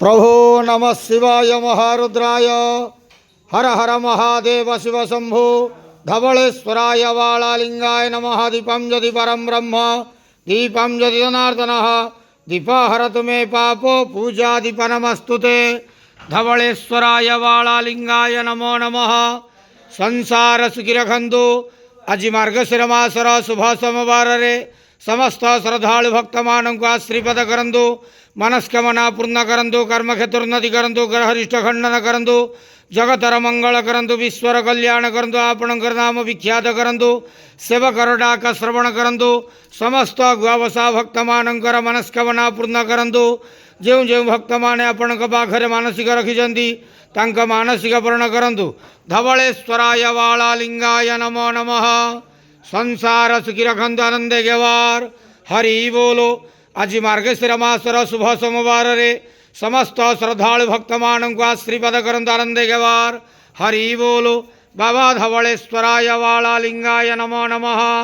प्रभो नमः शिवाय महारुद्राय हर हर महादेव शिव शंभो धवलेश्वराय वालालिंगाय नमः। दीपं ज्योति परं ब्रह्म दीपं ज्योति जनार्दनः दीपहरतु मे पापो पूजादीपनमस्तु ते। धवलेश्वराय वालालिंगाय नमो नमः। संसार सुखी रखंतु। आज मार्गशीर मासर शुभ सोमवार समस्त श्रद्धालु भक्त मानक आशीर्वाद करंतु। मनस्कामना पूर्ण करंतु। कर्म क्षेत्रोन्नति करंतु। ग्रहरिष्ठ खंडन करंतु। जगतर मंगल करंतु। विश्वर कल्याण करंतु। आपणकर नाम विख्यात करंतु। सेवकर डाक श्रवण करंतु। समस्त गुआवसा भक्त मानकर मनस्कामना पूर्ण करंतु। जो जो भक्त माने आपणक पाखरे मानसिक रखिछंती तांका मानसिक पूर्ण करंतु। धवलेश्वराय वालालिंगाय नमो नमः। संसार सुखी रखंतु। आनंदे गेवार हरि बोलो। आज मार्गशीर मासर शुभ सोमवार समस्त श्रद्धालु भक्त मानक आशीर्वाद करंतु। आनंदे गेवार हरि बोलो। बाबा धवलेश्वराय वालालिंगाय नमो नमः।